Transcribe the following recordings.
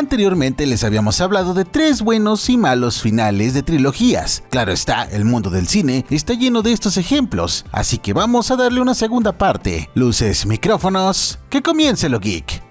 Anteriormente les habíamos hablado de 3 buenos y malos finales de trilogías. Claro está, el mundo del cine está lleno de estos ejemplos, así que vamos a darle una segunda parte. Luces, micrófonos, que comience lo geek.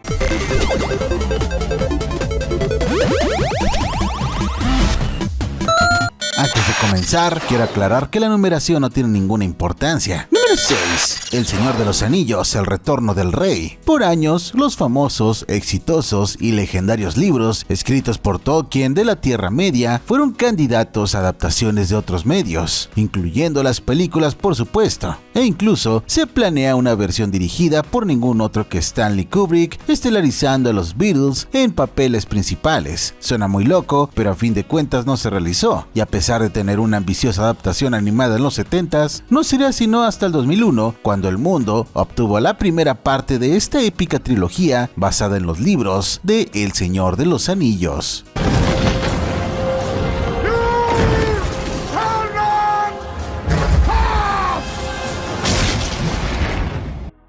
Antes de comenzar, quiero aclarar que la numeración no tiene ninguna importancia. Número 6. El Señor de los Anillos, El Retorno del Rey. Por años, los famosos, exitosos y legendarios libros escritos por Tolkien de la Tierra Media fueron candidatos a adaptaciones de otros medios, incluyendo las películas por supuesto, e incluso se planea una versión dirigida por ningún otro que Stanley Kubrick, estelarizando a los Beatles en papeles principales. Suena muy loco, pero a fin de cuentas no se realizó, y a pesar de tener una ambiciosa adaptación animada en los 70s, no sería sino hasta el 2001 cuando el mundo obtuvo la primera parte de esta épica trilogía basada en los libros de El Señor de los Anillos.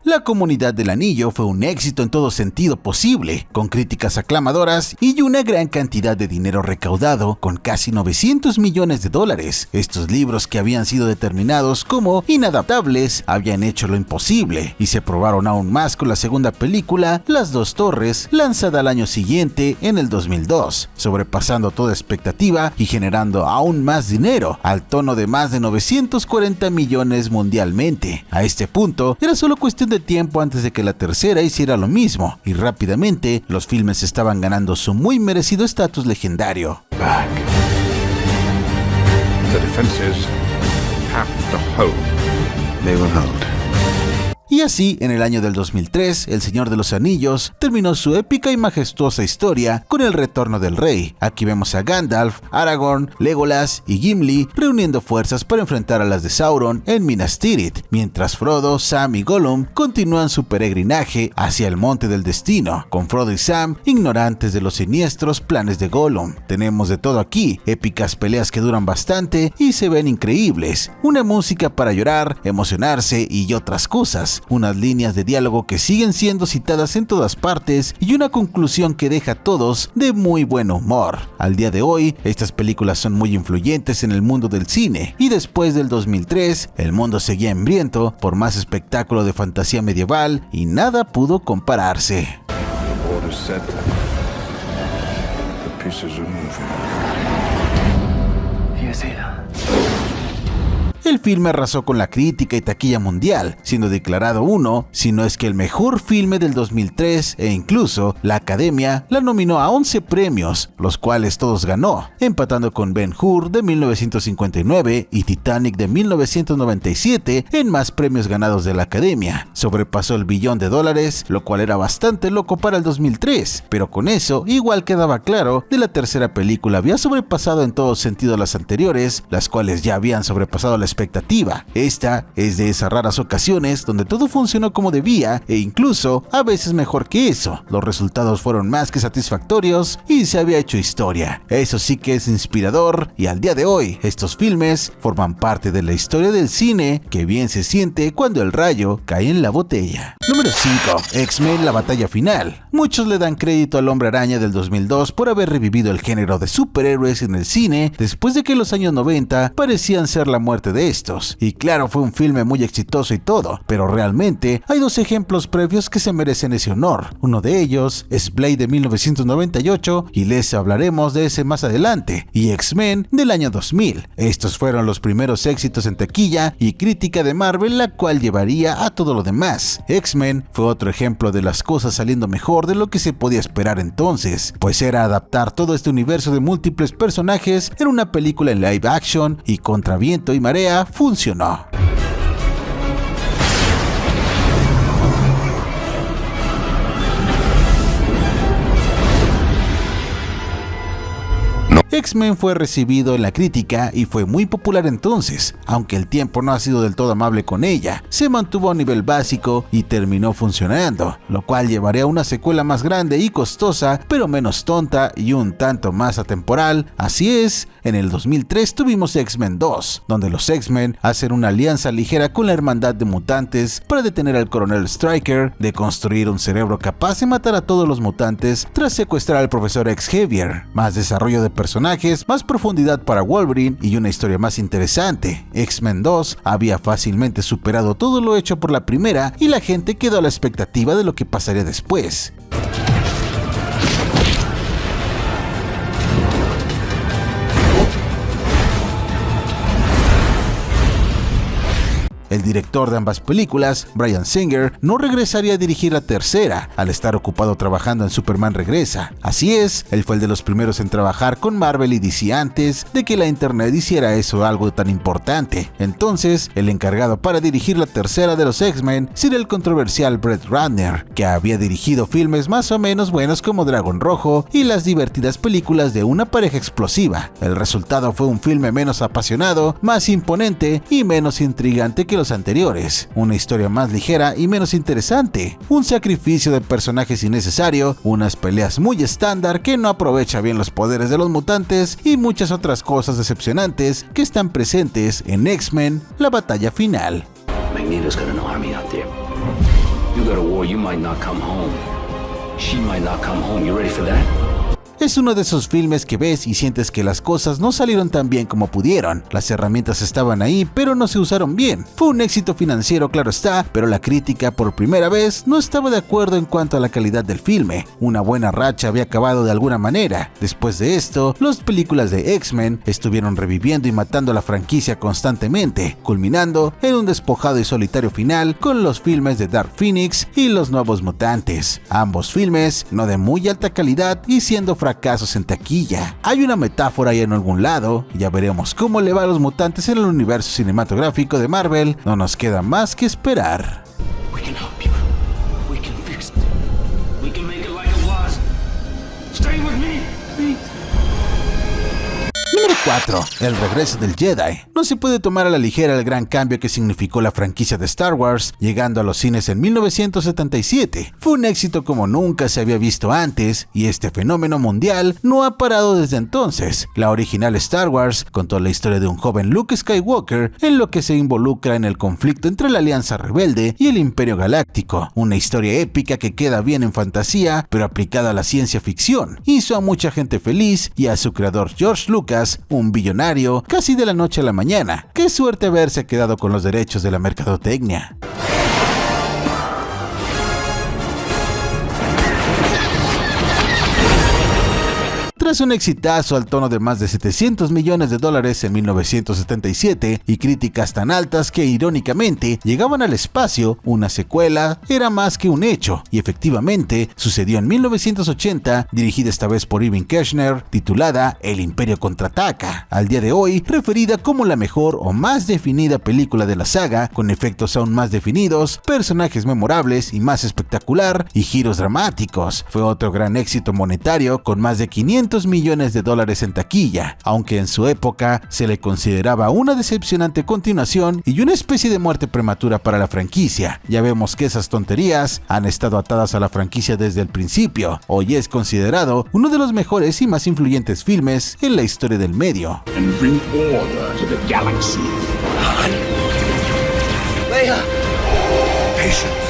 La Comunidad del Anillo fue un éxito en todo sentido posible, con críticas aclamadoras y una gran cantidad de dinero recaudado, con casi $900 millones. Estos libros, que habían sido determinados como inadaptables, habían hecho lo imposible, y se probaron aún más con la segunda película, Las Dos Torres, lanzada al año siguiente, en el 2002, sobrepasando toda expectativa y generando aún más dinero, al tono de más de 940 millones mundialmente. A este punto, era solo cuestión de tiempo antes de que la tercera hiciera lo mismo, y rápidamente los filmes estaban ganando su muy merecido estatus legendario. Back. The defenses have to hold. They will hold. Y así, en el año del 2003, El Señor de los Anillos terminó su épica y majestuosa historia con El Retorno del Rey. Aquí vemos a Gandalf, Aragorn, Legolas y Gimli reuniendo fuerzas para enfrentar a las de Sauron en Minas Tirith, mientras Frodo, Sam y Gollum continúan su peregrinaje hacia el Monte del Destino, con Frodo y Sam ignorantes de los siniestros planes de Gollum. Tenemos de todo aquí, épicas peleas que duran bastante y se ven increíbles, una música para llorar, emocionarse y otras cosas, unas líneas de diálogo que siguen siendo citadas en todas partes y una conclusión que deja a todos de muy buen humor. Al día de hoy, estas películas son muy influyentes en el mundo del cine, y después del 2003, el mundo seguía hambriento por más espectáculo de fantasía medieval y nada pudo compararse. El filme arrasó con la crítica y taquilla mundial, siendo declarado uno, si no es que el mejor filme del 2003, e incluso la Academia la nominó a 11 premios, los cuales todos ganó, empatando con Ben-Hur de 1959 y Titanic de 1997 en más premios ganados de la Academia. Sobrepasó el $1 billón, lo cual era bastante loco para el 2003, pero con eso igual quedaba claro que la tercera película había sobrepasado en todo sentido las anteriores, las cuales ya habían sobrepasado la expectativa. Esta es de esas raras ocasiones donde todo funcionó como debía, e incluso a veces mejor que eso. Los resultados fueron más que satisfactorios y se había hecho historia. Eso sí que es inspirador, y al día de hoy estos filmes forman parte de la historia del cine, que bien se siente cuando el rayo cae en la botella. Número 5. X-Men: La Batalla Final. Muchos le dan crédito al Hombre Araña del 2002 por haber revivido el género de superhéroes en el cine después de que los años 90 parecían ser la muerte de estos. Y claro, fue un filme muy exitoso y todo, pero realmente hay 2 ejemplos previos que se merecen ese honor. Uno de ellos es Blade de 1998, y les hablaremos de ese más adelante, y X-Men del año 2000. Estos fueron los primeros éxitos en taquilla y crítica de Marvel, la cual llevaría a todo lo demás. X-Men fue otro ejemplo de las cosas saliendo mejor de lo que se podía esperar entonces, pues era adaptar todo este universo de múltiples personajes en una película en live action, y contra viento y marea funcionó. X-Men fue recibido en la crítica y fue muy popular entonces, aunque el tiempo no ha sido del todo amable con ella. Se mantuvo a un nivel básico y terminó funcionando, lo cual llevaría a una secuela más grande y costosa, pero menos tonta y un tanto más atemporal. Así es, en el 2003 tuvimos X-Men 2, donde los X-Men hacen una alianza ligera con la Hermandad de Mutantes para detener al Coronel Stryker de construir un cerebro capaz de matar a todos los mutantes tras secuestrar al Profesor Xavier. Más desarrollo de personajes, más profundidad para Wolverine y una historia más interesante. X-Men 2 había fácilmente superado todo lo hecho por la primera y la gente quedó a la expectativa de lo que pasaría después. El director de ambas películas, Bryan Singer, no regresaría a dirigir la tercera, al estar ocupado trabajando en Superman Regresa. Así es, él fue el de los primeros en trabajar con Marvel y DC antes de que la internet hiciera eso algo tan importante. Entonces, el encargado para dirigir la tercera de los X-Men sería el controversial Brett Ratner, que había dirigido filmes más o menos buenos como Dragón Rojo y las divertidas películas de una pareja explosiva. El resultado fue un filme menos apasionado, más imponente y menos intrigante que los anteriores, una historia más ligera y menos interesante, un sacrificio de personajes innecesario, unas peleas muy estándar que no aprovecha bien los poderes de los mutantes y muchas otras cosas decepcionantes que están presentes en X-Men, la batalla final. Magneto's got an army out there. You got a war, you might not come home. She might not come home. You ready for that? Es uno de esos filmes que ves y sientes que las cosas no salieron tan bien como pudieron. Las herramientas estaban ahí, pero no se usaron bien. Fue un éxito financiero, claro está, pero la crítica por primera vez no estaba de acuerdo en cuanto a la calidad del filme. Una buena racha había acabado de alguna manera. Después de esto, las películas de X-Men estuvieron reviviendo y matando a la franquicia constantemente, culminando en un despojado y solitario final con los filmes de Dark Phoenix y Los Nuevos Mutantes. Ambos filmes no de muy alta calidad y siendo fracasos en taquilla. Hay una metáfora ahí en algún lado, ya veremos cómo le va a los mutantes en el universo cinematográfico de Marvel. No nos queda más que esperar. We can help you. We can fix it. We can make it like it was. Stay with me, please. Número 4. El regreso del Jedi. No se puede tomar a la ligera el gran cambio que significó la franquicia de Star Wars, llegando a los cines en 1977. Fue un éxito como nunca se había visto antes, y este fenómeno mundial no ha parado desde entonces. La original Star Wars contó la historia de un joven Luke Skywalker en lo que se involucra en el conflicto entre la Alianza Rebelde y el Imperio Galáctico. Una historia épica que queda bien en fantasía, pero aplicada a la ciencia ficción. Hizo a mucha gente feliz y a su creador George Lucas un billonario casi de la noche a la mañana. Qué suerte haberse quedado con los derechos de la mercadotecnia. Tras un exitazo al tono de más de $700 millones en 1977 y críticas tan altas que irónicamente llegaban al espacio, una secuela era más que un hecho, y efectivamente sucedió en 1980, dirigida esta vez por Irving Kershner, titulada El Imperio Contraataca, al día de hoy referida como la mejor o más definida película de la saga, con efectos aún más definidos, personajes memorables y más espectacular, y giros dramáticos. Fue otro gran éxito monetario con más de $500 millones en taquilla, aunque en su época se le consideraba una decepcionante continuación y una especie de muerte prematura para la franquicia. Ya vemos que esas tonterías han estado atadas a la franquicia desde el principio. Hoy es considerado uno de los mejores y más influyentes filmes en la historia del medio. And bring order to the galaxy. Leia! Patience.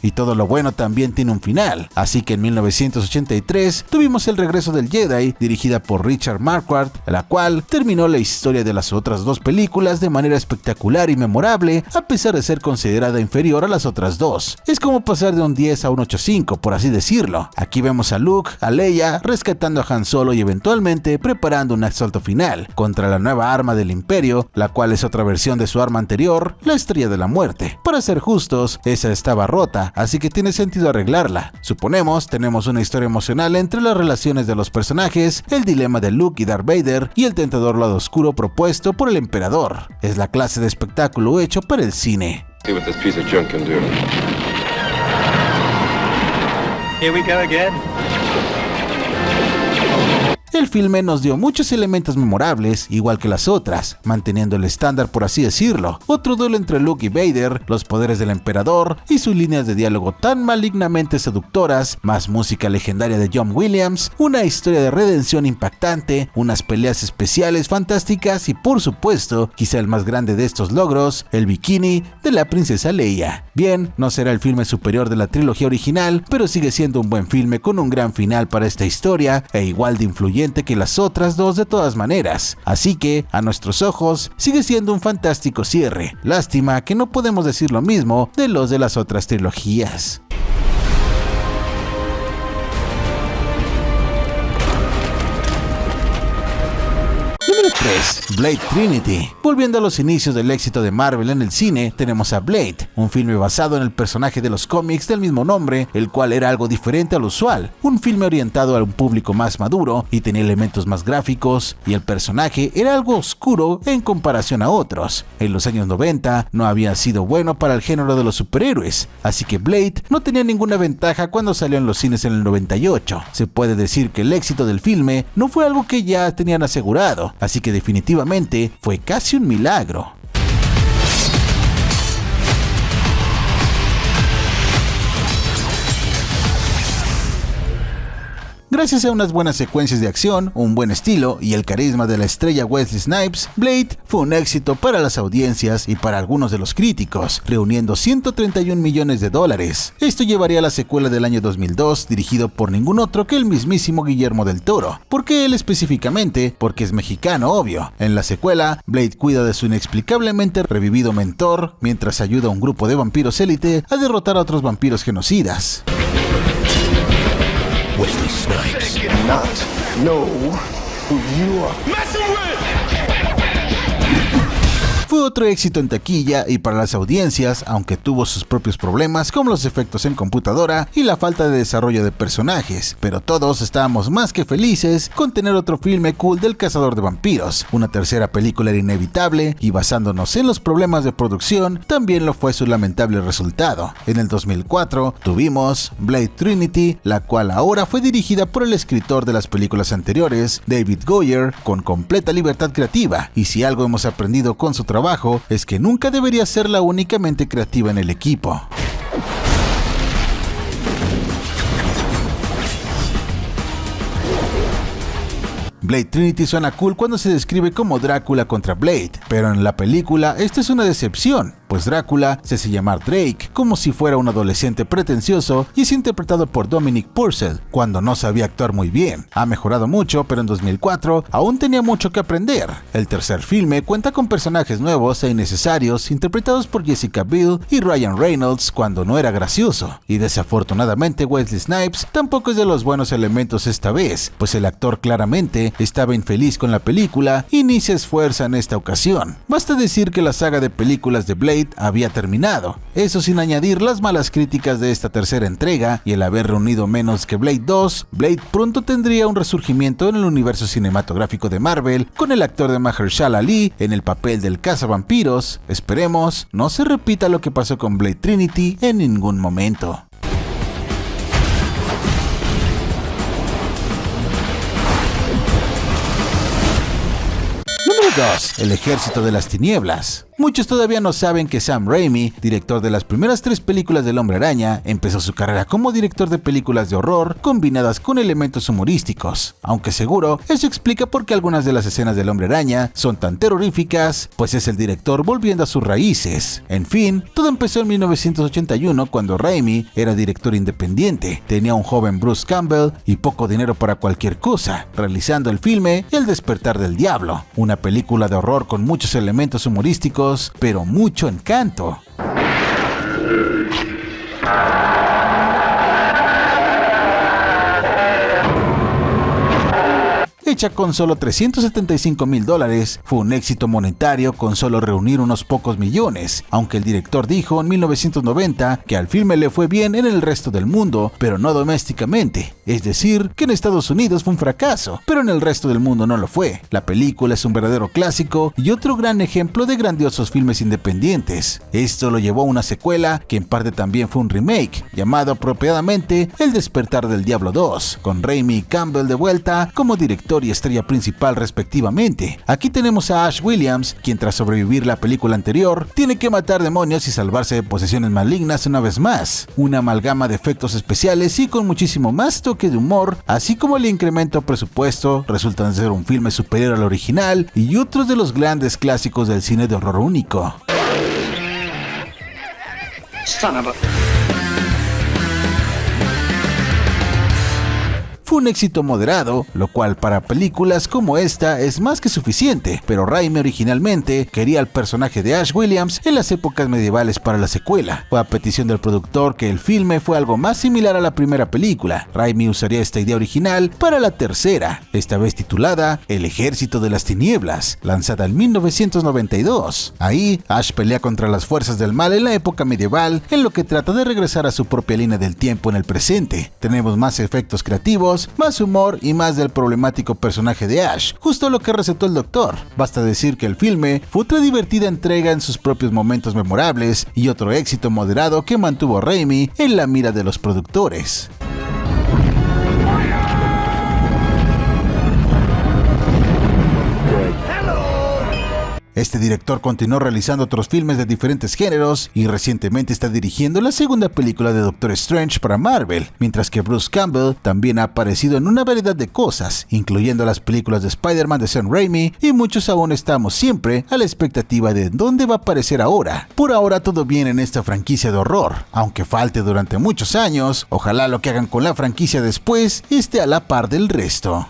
Y todo lo bueno también tiene un final, así que en 1983 tuvimos El Regreso del Jedi, dirigida por Richard Marquardt, la cual terminó la historia de las otras dos películas de manera espectacular y memorable, a pesar de ser considerada inferior a las otras dos. Es como pasar de un 10 a un 8.5, por así decirlo. Aquí vemos a Luke, a Leia, rescatando a Han Solo y eventualmente preparando un asalto final contra la nueva arma del Imperio, la cual es otra versión de su arma anterior, la Estrella de la Muerte. Para ser justos, esa estaba rota, así que tiene sentido arreglarla. Suponemos, tenemos una historia emocional entre las relaciones de los personajes, el dilema de Luke y Darth Vader y el tentador lado oscuro propuesto por el emperador. Es la clase de espectáculo hecho para el cine. See what this piece of junk can do. Here we go again. El filme nos dio muchos elementos memorables, igual que las otras, manteniendo el estándar por así decirlo. Otro duelo entre Luke y Vader, los poderes del emperador y sus líneas de diálogo tan malignamente seductoras, más música legendaria de John Williams, una historia de redención impactante, unas peleas especiales fantásticas y por supuesto, quizá el más grande de estos logros, el bikini de la princesa Leia. Bien, no será el filme superior de la trilogía original, pero sigue siendo un buen filme con un gran final para esta historia e igual de influyente que las otras dos de todas maneras. Así que, a nuestros ojos, sigue siendo un fantástico cierre. Lástima que no podemos decir lo mismo de los de las otras trilogías. Número 3. Blade Trinity. Volviendo a los inicios del éxito de Marvel en el cine, tenemos a Blade, un filme basado en el personaje de los cómics del mismo nombre, el cual era algo diferente al usual, un filme orientado a un público más maduro y tenía elementos más gráficos, y el personaje era algo oscuro en comparación a otros. En los años 90 no había sido bueno para el género de los superhéroes, así que Blade no tenía ninguna ventaja cuando salió en los cines en el 98. Se puede decir que el éxito del filme no fue algo que ya tenían asegurado, así que definitivamente fue casi un milagro. Gracias a unas buenas secuencias de acción, un buen estilo y el carisma de la estrella Wesley Snipes, Blade fue un éxito para las audiencias y para algunos de los críticos, reuniendo $131 millones. Esto llevaría a la secuela del año 2002, dirigido por ningún otro que el mismísimo Guillermo del Toro. ¿Por qué él específicamente? Porque es mexicano, obvio. En la secuela, Blade cuida de su inexplicablemente revivido mentor, mientras ayuda a un grupo de vampiros élite a derrotar a otros vampiros genocidas. Wesley Snipes. Not know who you are. Messing with! Fue otro éxito en taquilla y para las audiencias, aunque tuvo sus propios problemas como los efectos en computadora y la falta de desarrollo de personajes, pero todos estábamos más que felices con tener otro filme cool del cazador de vampiros. Una tercera película era inevitable y basándonos en los problemas de producción, también lo fue su lamentable resultado. En el 2004 tuvimos Blade Trinity, la cual ahora fue dirigida por el escritor de las películas anteriores, David Goyer, con completa libertad creativa, y si algo hemos aprendido con su trabajo es que nunca debería ser la únicamente creativa en el equipo. Blade Trinity suena cool cuando se describe como Drácula contra Blade, pero en la película esto es una decepción, pues Drácula se hace llamar Drake como si fuera un adolescente pretencioso y es interpretado por Dominic Purcell, cuando no sabía actuar muy bien. Ha mejorado mucho, pero en 2004 aún tenía mucho que aprender. El tercer filme cuenta con personajes nuevos e innecesarios interpretados por Jessica Biel y Ryan Reynolds cuando no era gracioso, y desafortunadamente Wesley Snipes tampoco es de los buenos elementos esta vez, pues el actor claramente estaba infeliz con la película y ni se esfuerza en esta ocasión. Basta decir que la saga de películas de Blade había terminado, eso sin añadir las malas críticas de esta tercera entrega y el haber reunido menos que Blade 2, Blade pronto tendría un resurgimiento en el universo cinematográfico de Marvel con el actor de Mahershala Ali en el papel del cazavampiros. Esperemos no se repita lo que pasó con Blade Trinity en ningún momento. Número 2. El Ejército de las Tinieblas. Muchos todavía no saben que Sam Raimi, director de las primeras 3 películas del Hombre Araña, empezó su carrera como director de películas de horror combinadas con elementos humorísticos, aunque seguro eso explica por qué algunas de las escenas del Hombre Araña son tan terroríficas, pues es el director volviendo a sus raíces. En fin, todo empezó en 1981 cuando Raimi era director independiente, tenía un joven Bruce Campbell y poco dinero para cualquier cosa, realizando el filme El Despertar del Diablo, una película de horror con muchos elementos humorísticos pero mucho encanto. Hecha con solo $375,000, fue un éxito monetario con solo reunir unos pocos millones, aunque el director dijo en 1990 que al filme le fue bien en el resto del mundo, pero no domésticamente. es decir, que en Estados Unidos fue un fracaso, pero en el resto del mundo no lo fue. La película es un verdadero clásico y otro gran ejemplo de grandiosos filmes independientes. Esto lo llevó a una secuela, que en parte también fue un remake, llamado apropiadamente El Despertar del Diablo 2, con Raimi y Campbell de vuelta como director y estrella principal respectivamente. Aquí tenemos a Ash Williams, quien tras sobrevivir la película anterior, tiene que matar demonios y salvarse de posesiones malignas una vez más. Una amalgama de efectos especiales y con muchísimo más toque de humor, así como el incremento presupuesto, resultan ser un filme superior al original y otros de los grandes clásicos del cine de horror único. Son of a... Fue un éxito moderado, lo cual para películas como esta es más que suficiente, pero Raimi originalmente quería al personaje de Ash Williams en las épocas medievales para la secuela. Fue a petición del productor que el filme fue algo más similar a la primera película. Raimi usaría esta idea original para la tercera, esta vez titulada El Ejército de las Tinieblas, lanzada en 1992. Ahí, Ash pelea contra las fuerzas del mal en la época medieval, en lo que trata de regresar a su propia línea del tiempo en el presente. Tenemos más efectos creativos, más humor y más del problemático personaje de Ash, justo lo que recetó el doctor. Basta decir que el filme fue otra divertida entrega en sus propios momentos memorables y otro éxito moderado que mantuvo a Raimi en la mira de los productores. Este director continuó realizando otros filmes de diferentes géneros y recientemente está dirigiendo la segunda película de Doctor Strange para Marvel, mientras que Bruce Campbell también ha aparecido en una variedad de cosas, incluyendo las películas de Spider-Man de Sam Raimi, y muchos aún estamos siempre a la expectativa de dónde va a aparecer ahora. Por ahora todo bien en esta franquicia de horror, aunque falte durante muchos años. Ojalá lo que hagan con la franquicia después esté a la par del resto.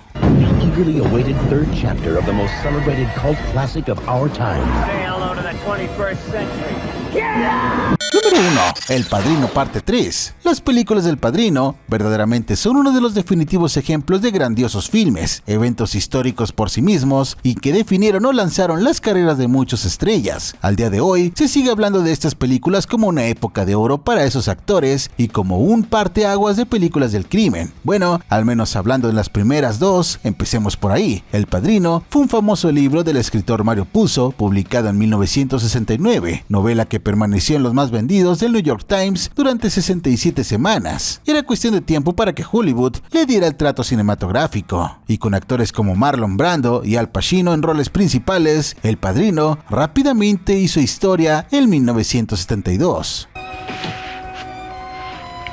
Eagerly awaited third chapter of the most celebrated cult classic of our time. Say hello to the 21st century. Número 1. El Padrino Parte 3. Las películas del Padrino verdaderamente son uno de los definitivos ejemplos de grandiosos filmes, eventos históricos por sí mismos y que definieron o lanzaron las carreras de muchas estrellas. Al día de hoy se sigue hablando de estas películas como una época de oro para esos actores y como un parteaguas de películas del crimen. Bueno, al menos hablando de las primeras dos, empecemos por ahí. El Padrino fue un famoso libro del escritor Mario Puzo, publicado en 1969, novela que permaneció en los más vendidos del New York Times durante 67 semanas. Era cuestión de tiempo para que Hollywood le diera el trato cinematográfico, y con actores como Marlon Brando y Al Pacino en roles principales, El Padrino rápidamente hizo historia en 1972.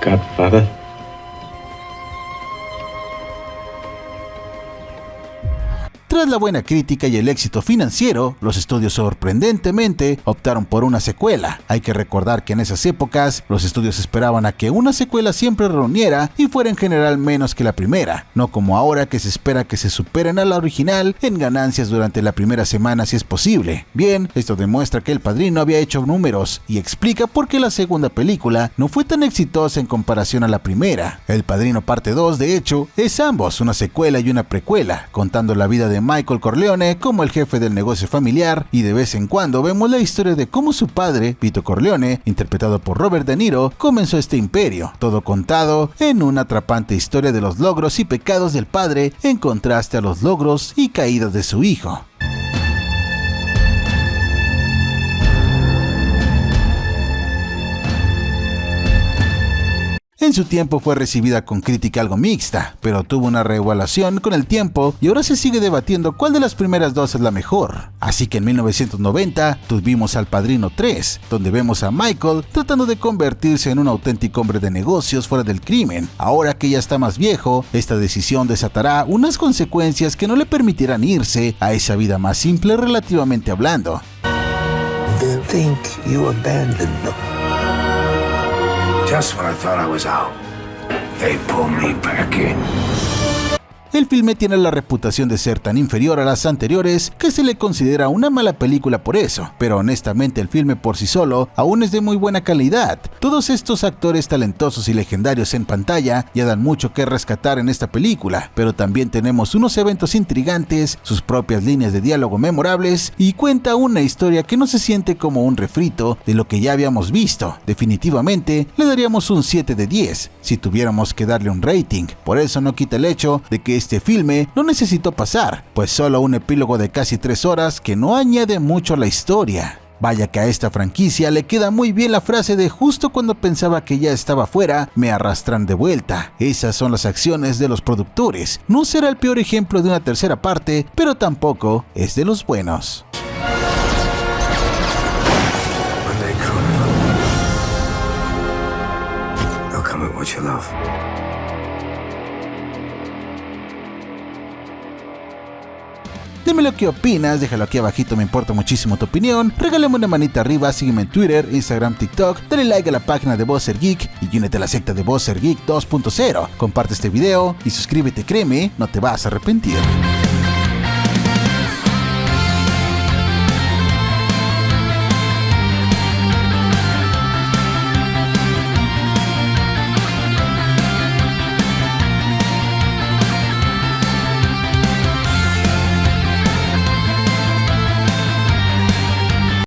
Godfather. Tras la buena crítica y el éxito financiero, los estudios sorprendentemente optaron por una secuela. Hay que recordar que en esas épocas, los estudios esperaban a que una secuela siempre reuniera y fuera en general menos que la primera, no como ahora que se espera que se superen a la original en ganancias durante la primera semana si es posible. Bien, esto demuestra que El Padrino había hecho números y explica por qué la segunda película no fue tan exitosa en comparación a la primera. El Padrino Parte 2, de hecho, es ambos una secuela y una precuela, contando la vida de Michael Corleone como el jefe del negocio familiar, y de vez en cuando vemos la historia de cómo su padre, Vito Corleone, interpretado por Robert De Niro, comenzó este imperio, todo contado en una atrapante historia de los logros y pecados del padre en contraste a los logros y caídas de su hijo. En su tiempo fue recibida con crítica algo mixta, pero tuvo una reevaluación con el tiempo y ahora se sigue debatiendo cuál de las primeras dos es la mejor. Así que en 1990 tuvimos Al Padrino 3, donde vemos a Michael tratando de convertirse en un auténtico hombre de negocios fuera del crimen. Ahora que ya está más viejo, esta decisión desatará unas consecuencias que no le permitirán irse a esa vida más simple relativamente hablando. They think you abandoned them. Just when I thought I was out, they pull me back in. el filme tiene la reputación de ser tan inferior a las anteriores que se le considera una mala película por eso, pero honestamente el filme por sí solo aún es de muy buena calidad. Todos estos actores talentosos y legendarios en pantalla ya dan mucho que rescatar en esta película, pero también tenemos unos eventos intrigantes, sus propias líneas de diálogo memorables y cuenta una historia que no se siente como un refrito de lo que ya habíamos visto. Definitivamente le daríamos un 7 de 10 si tuviéramos que darle un rating. Por eso no quita el hecho de que este filme no necesitó pasar, pues solo un epílogo de casi 3 horas que no añade mucho a la historia. Vaya que a esta franquicia le queda muy bien la frase de justo cuando pensaba que ya estaba fuera, me arrastran de vuelta. Esas son las acciones de los productores. No será el peor ejemplo de una tercera parte, pero tampoco es de los buenos. When they come, they'll come at what you love. Dime lo que opinas, déjalo aquí abajito, me importa muchísimo tu opinión. Regálame una manita arriba, sígueme en Twitter, Instagram, TikTok, dale like a la página de Buzzer Geek y únete a la secta de Buzzer Geek 2.0. Comparte este video y suscríbete, créeme, no te vas a arrepentir.